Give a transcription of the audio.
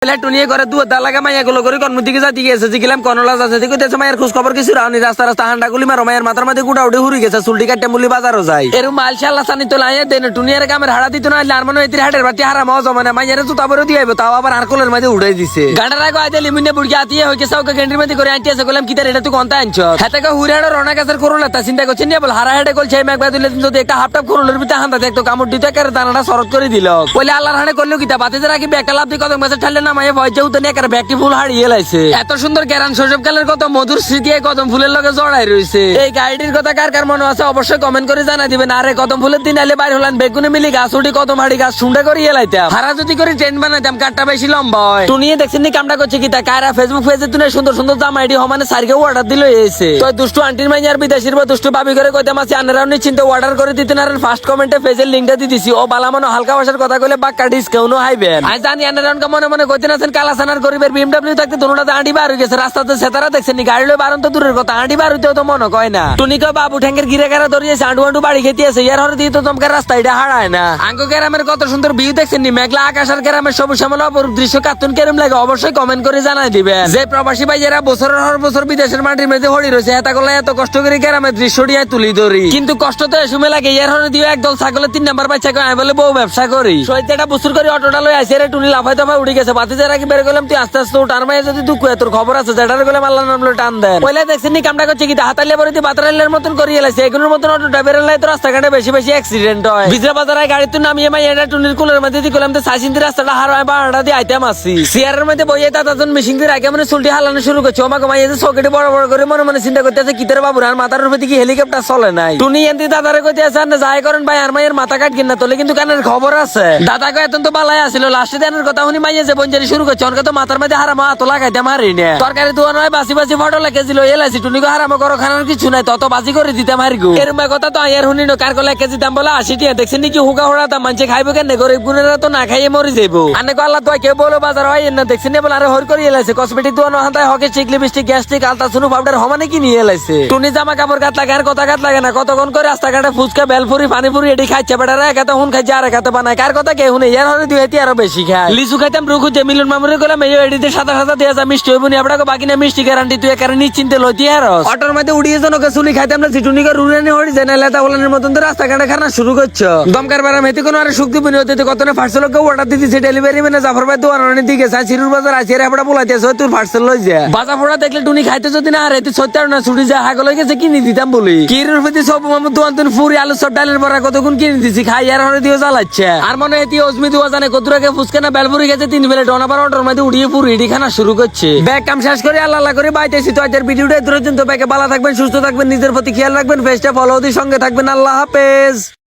টুনিয়ে করে দু লাগা মাইয়া গুলো করে কর্ম দিকে যাতে গেছে জিগিলাম কনলাজ আছে ঠিক আছে মায়ের খোঁজ খবর কিছু রাউনি রাস্তা রাস্তা হান্ডা গুলি মারো মায়ের মাথার মধ্যে গুড়া উঠে হুড়ি গেছে চুলটি কাটতে মুলি বাজারও যায় এরম মালশাল্লাহ সানি তো লাইয়া দেন টুনিয়ার কামের হাড়া দিত না আর মনে হয় হাটের বাতি হারা মাও জমানে মাইয়ার জুতা পরে দিয়ে তাও আবার আরকলের মধ্যে উড়াই দিছে গাড়ার আগে আইতে লিমিনে বুড়কি আতিয়ে হইছে সাউকে গেন্ডির মধ্যে করে আনতে আছে কইলাম কিতার এটা তুই কোনটা আনছ হাতেকে হুড়াড় রনা গাছের করলা তা চিন্তা করছেন না বল হারা হেডে কলছে মেঘবা দিলে যদি একটা হাফটাপ করলের ভিতরে হান্দা দেখতো কামড় দিতে একারে দানাটা শরৎ করে দিল বলে আল্লাহর হাড়ে করলো কিতা বাতিতে রাখি একটা লাভ দিয়ে কদম গাছের ঠালে না মাইয়া ভয় যেউ তো একারে ব্যাগটি ফুল হারিয়ে লাইছে এত সুন্দর গ্যারান শৈশবকালের কত মধুর স্মৃতি কদম ফুলের লগে জড়াই রয়েছে এই গাড়িটির কথা কার কার মনে আছে অবশ্যই কমেন্ট করে জানাই দিবেন আরে কদম ফুলের দিন আইলে বাইরে হলাম বেগুনে মিলি গাছ উঠি কদম হাড়ি গাছ শুন্ডা করে এলাইতাম হারা যদি করে ট্রেন বানাইতাম কাঠটা বেশি লম্বা হয় টুনিয়ে দেখছেন নি কামটা করছে কি তা কারা ফেসবুক পেজে তুলে সুন্দর সুন্দর জামা আইডি হমানে সারকে অর্ডার দিল এসে তো দুষ্টু আন্টির মাইয়ার বিদেশির বা দুষ্টু ভাবি করে কইতাম আছে আনারাও নিশ্চিন্তে অর্ডার করে দিতেন আর ফার্স্ট কমেন্টে পেজের লিংকটা দিয়ে দিছি ও বালা মনে হালকা ভাষার কথা কইলে বাক্কা ডিসকাউন্টও হাইবেন আজ জানি আনারানকে মনে মনে কইতেন আছেন কালাসানার গরিবের বিএমডব্লিউ থাকতে দুটোটা আন্টি বার হয়ে গেছে রাস্তাতে সেতারা দেখছেন নি গাড়ি লই বারণ তো দূরের কথা আন্টি বার হইতেও তো মনে কয় না টুনিকে বাবু ঠ্যাঙ্গের গিরে গেরা ধরিয়েছে আন্ডু আন্ডু বাড়ি খেতে আছে ইয়ার হরে দিয়ে তো তোমাকে রাস্তা এটা হারায় না আঙ্গ গ্রামের কত সুন্দর ভিউ দেখছেন নি মেঘলা আকাশ আর গ্রামের সবুজ শ্যামল অপরূপ দৃশ্য কার্টুন কেরম লাগে অবশ্যই কমেন্ট করে জানাই দিবেন যে প্রবাসী ভাইয়েরা বছরের হর বছর বিদেশের মাটির মধ্যে হড়ি রয়েছে এত করলে এত কষ্ট করে গ্রামের দৃশ্যটি তুলি ধরি কিন্তু কষ্ট তো এসমে লাগে ইয়ার হরে দিয়ে একদল ছাগলের 3 নাম্বার বাচ্চা আমি বলে বউ ব্যবসা করি সৈত্যটা বছর করে অটোটা লই আইছে রে টুনি লাফাই দফাই উড়ে গেছে বাতি যারা কি বের করলাম তুই আস্তে আস্তে উঠার মায়ে যদি দুঃখ তোর খবর আছে যেটার গেলে আল্লাহ নাম লই টান দেন পয়লা দেখছেন নি কামটা করছে কি হাতালে পরে বাতারালের মতন করে এলাইছে এগুলোর মতন অটো ড্রাইভারের লাই তো রাস্তাঘাটে বেশি বেশি অ্যাক্সিডেন্ট হয় বিজরা বাজারে গাড়ি তো নামিয়ে মাই এটা টুনির কুলের মধ্যে দিয়ে করলাম তো সাইসিন্দি রাস্তাটা হারায় বাড়াটা দিয়ে আইতাম আসি সিয়ারের মধ্যে বইয়ে দাদাজন মিশিং দিয়ে আগে মানে চুলটি হালানো শুরু করছে আমাকে মাইয়ে যে সকেটে বড় বড় করে মনে মনে চিন্তা করতে আছে কিতের বাবুর আর মাথার উপরে কি হেলিকপ্টার চলে নাই টুনি এনতি দাদারে কইতে আছে না যাই করেন ভাই আর মাইয়ের মাথা কাট কিনা তোলে কিন্তু কানের খবর আছে দাদাকে এত তো বালাই আসিল লাস্টে দেনের কথা শুনি মাইয়ে যে বঞ্জারি শুরু করছে অনকে তো মাথার মধ্যে হারা মা তো লাগাইতে মারি না তরকারি দোয়া নয় বাসি বাসি ফটো লেগে দিল এলাইছি টুনিকে হারামো করো খানার কিছু নাই তত বাজি করে দিতে মারি গো এরম কথা তো আয়ার শুনি না কার কলে কেজি দাম বলে 80 টাকা দেখছেন নাকি হুকা হোড়া দাম মানছে খাইবো কেন গরিব গুণেরা তো না খাইয়ে মরে যাইবো আনে আল্লাহ তো কেউ বলো বাজার হয় না দেখছেন বলে আরে হর করে এলাইছে কসমেটিক দোয়া নহান্তায় হকে চিক লিপস্টিক গ্যাস্ট্রিক আলতা সুনু পাউডার হমানে কি নিয়ে এলাইছে টুনি জামা কাপড় গাত লাগে আর কথা গাত লাগে না কতক্ষণ করে রাস্তাঘাটে ফুচকা বেলপুরি পানিপুরি এটি খাইছে বেটারা একাতে হুন খাইছে আর একাতে বানায় কার কথা কে হুনে ইয়ার হরে দুইটি আরো বেশি খায় লিচু খাইতাম রুখু যে মিলন মামুরে গেলাম এই এডিতে সাদা সাদা দিয়ে যা মিষ্টি হইবনি আপনাকে বাকি না মিষ্টি গ্যারান্টি তুই একারে নিশ্চিন্তে লইতি আর অটোর মধ্যে উড়িয়ে জনকে চুলি খাইতাম না সিটুনিকে রুরানি হড়ি জেনে লেতা বলানের মতন তো রাস্তাঘাটে খানা শুরু করছো দমকার বেড়া মেতে কোনো আর শক্তি বিনি হতে কত না পার্সেলকে অর্ডার দিতেছে ডেলিভারি মানে জাফর ভাই দোয়ানোর দিকে চাই সিরুর বাজার আছে রে আপড়া বলাইতেছে তুই পার্সেল লই যা বাজা ফোড়া দেখলে টুনি খাইতে যদি না আর এতে সত্যার না ছুটি যা হাগল হয়ে গেছে কিনে দিতাম বলি কিরুর প্রতি সব মামুদ দোয়ান তুন ফুরি আলু সব ডালের বড়া কতক্ষণ কিনে দিছি খাই আর হরে দিয়ে জ্বালাচ্ছে আর মনে এটি অজমি দোয়া জানে কতুরাকে ফুসকা না বেলপুরি গেছে 3 প্লেট অনাবার অটোর মধ্যে উড়িয়ে পুরি এটি খানা শুরু করছে ব্যাগ কাম শেষ করে আল্লাহ আল্লাহ করে বাইতেছি তো আজকের ভিডিওটা এত পর্যন্ত ব্যাগে ভালো থাকবেন সুস্থ থাকবেন নিজের প্রতি খেয়াল রাখবেন পেজটা ফলো দিয়ে সঙ্গে থাকবেন আল্লাহ হাফেজ।